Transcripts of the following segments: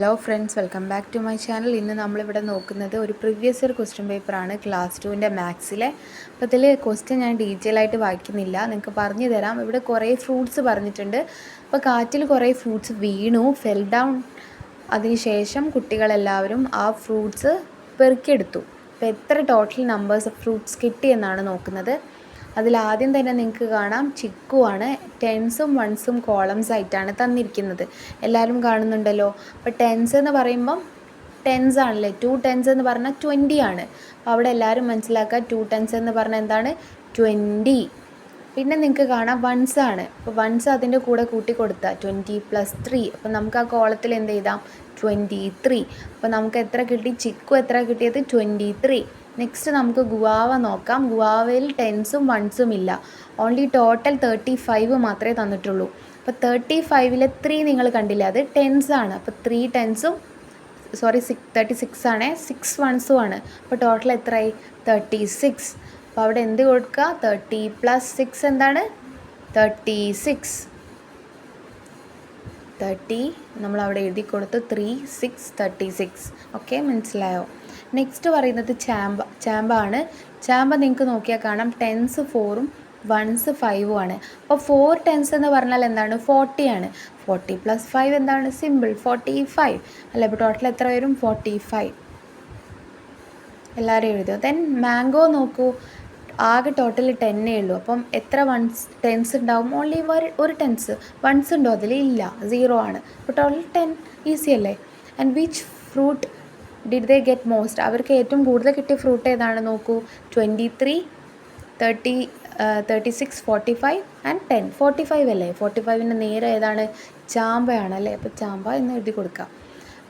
Hello friends, welcome back to my channel. ഇന്ന് നമ്മളിവിടെ നോക്കുന്നത് ഒരു പ്രീവിയസ് ഇയർ ക്വസ്റ്റ്യൻ പേപ്പറാണ് ക്ലാസ് 2ൻ്റെ മാത്സിലെ. അപ്പോൾ ഇതിൽ ക്വസ്റ്റ്യൻ ഞാൻ ഡീറ്റെയിൽ ആയിട്ട് വായിക്കുന്നില്ല, നിങ്ങൾക്ക് പറഞ്ഞു തരാം. ഇവിടെ കുറേ ഫ്രൂട്ട്സ് പറഞ്ഞിട്ടുണ്ട്. അപ്പോൾ കാറ്റിൽ കുറേ ഫ്രൂട്ട്സ് വീണു, ഫെൽ ഡൗൺ. അതിനുശേഷം കുട്ടികളെല്ലാവരും ആ ഫ്രൂട്ട്സ് പെറുക്കിയെടുത്തു. അപ്പോൾ എത്ര ടോട്ടൽ നമ്പേഴ്സ് ഓഫ് ഫ്രൂട്ട്സ് കിട്ടിയെന്നാണ് നോക്കുന്നത്. അതിലാദ്യം തന്നെ നിങ്ങൾക്ക് കാണാം ചിക്കു ആണ്. ടെൻസും വൺസും കോളംസ് ആയിട്ടാണ് തന്നിരിക്കുന്നത്. എല്ലാവരും കാണുന്നുണ്ടല്ലോ. അപ്പോൾ ടെൻസ് എന്ന് പറയുമ്പം ടെൻസ് ആണല്ലേ, 2 ടെൻസ് എന്ന് പറഞ്ഞാൽ 20 ആണ്. അപ്പോൾ അവിടെ എല്ലാവരും മനസ്സിലാക്കുക, 2 ടെൻസ് എന്ന് പറഞ്ഞാൽ എന്താണ്, 20. പിന്നെ നിങ്ങൾക്ക് കാണാം വൺസ് ആണ്. അപ്പോൾ വൺസ് അതിൻ്റെ കൂടെ കൂട്ടി കൊടുത്താൽ 20 + 3. അപ്പോൾ നമുക്ക് ആ കോളത്തിൽ എന്ത് എഴുതാം, 23. അപ്പോൾ നമുക്ക് എത്ര കിട്ടി, ചിക്കു എത്ര കിട്ടിയത്, 23. നെക്സ്റ്റ് നമുക്ക് ഗുവാവ നോക്കാം. ഗുവാവയിൽ ടെൻസും വൺസും ഇല്ല, ഓൺലി ടോട്ടൽ 35 മാത്രമേ തന്നിട്ടുള്ളൂ. അപ്പോൾ 35-ലെ 3 നിങ്ങൾ കണ്ടില്ല, അത് ടെൻസ് ആണ്. അപ്പോൾ 3 ടെൻസും 36 ആണ്, 6 വൺസും ആണ്. അപ്പോൾ ടോട്ടൽ എത്രയായി, 36. അപ്പോൾ അവിടെ എന്ത് കൊടുക്കുക, 30 + 6 എന്താണ്, 36. 30 നമ്മളവിടെ എഴുതി കൊടുത്ത് 3 6 36. ഓക്കെ, മനസ്സിലായോ? നെക്സ്റ്റ് പറയുന്നത് ചാമ്പ ആണ്. ചാമ്പ നിങ്ങൾക്ക് നോക്കിയാൽ കാണാം ടെൻസ് 4ഉം വൺസ് 5ഉം ആണ്. അപ്പോൾ 4 ടെൻസ് എന്ന് പറഞ്ഞാൽ എന്താണ്, 40 ആണ്. 40 + 5 എന്താണ്, സിമ്പിൾ 45 അല്ല. അപ്പോൾ ടോട്ടൽ എത്ര വരും, 45. എല്ലാവരും എഴുതുക. ദെൻ മാംഗോ നോക്കൂ, ആകെ ടോട്ടൽ 10 ഉള്ളൂ. അപ്പം എത്ര ടെൻസ് ഉണ്ടാവും, ഓൺലി ഒരു ടെൻസ്. വൺസ് ഉണ്ടോ അതിൽ, ഇല്ല, 0 ആണ്. അപ്പോൾ ടോട്ടൽ 10, ഈസി അല്ലേ? And which fruit did they get most, അവർക്ക് ഏറ്റവും കൂടുതൽ കിട്ടിയ ഫ്രൂട്ട് ഏതാണ് നോക്കൂ, 23 30 36 45 ആൻഡ് 10. 45 അല്ലേ, 45ൻ്റെ നേരെ ഏതാണ്, ചാമ്പയാണ് അല്ലേ. അപ്പോൾ ചാമ്പ എന്ന് എഴുതി കൊടുക്കാം.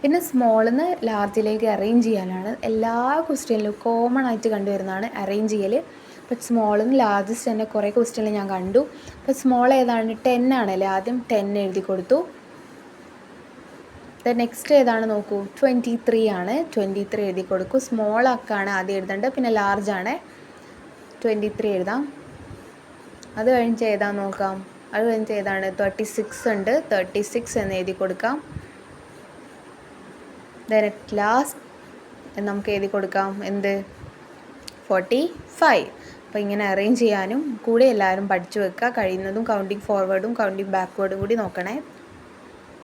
പിന്നെ സ്മോളിൽ നിന്ന് ലാർജിലേക്ക് അറേഞ്ച് ചെയ്യാനാണ് എല്ലാ ക്വസ്റ്റ്യനിലും കോമൺ ആയിട്ട് കണ്ടുവരുന്നതാണ് അറേഞ്ച് ചെയ്യൽ. അപ്പോൾ സ്മോളിൽ നിന്ന് ലാർജസ്റ്റ് തന്നെ കുറേ ക്വസ്റ്റ്യനിൽ ഞാൻ കണ്ടു. അപ്പോൾ സ്മോൾ ഏതാണ്, 10 ആണല്ലേ. ആദ്യം 10 എഴുതി കൊടുത്തു. നെക്സ്റ്റ് ഏതാണ് നോക്കൂ, 23 ആണ്. 23 എഴുതി കൊടുക്കും. സ്മോൾ ആക്കാണ് ആദ്യം എഴുതേണ്ടത്, പിന്നെ ലാർജ് ആണ്. 23 എഴുതാം. അത് കഴിഞ്ഞ് ഏതാ നോക്കാം, അത് കഴിഞ്ഞ് ഏതാണ്, 36 ഉണ്ട്. 36 എന്ന് എഴുതി കൊടുക്കാം. ദെൻ അറ്റ് ലാസ്റ്റ് നമുക്ക് എഴുതി കൊടുക്കാം എന്ത്, 45. അപ്പോൾ ഇങ്ങനെ അറേഞ്ച് ചെയ്യാനും കൂടി എല്ലാവരും പഠിച്ചു വെക്കുക. കഴിയുന്നതും കൗണ്ടിങ് ഫോർവേഡും കൗണ്ടിങ് ബാക്ക്വേർഡും കൂടി നോക്കണേ.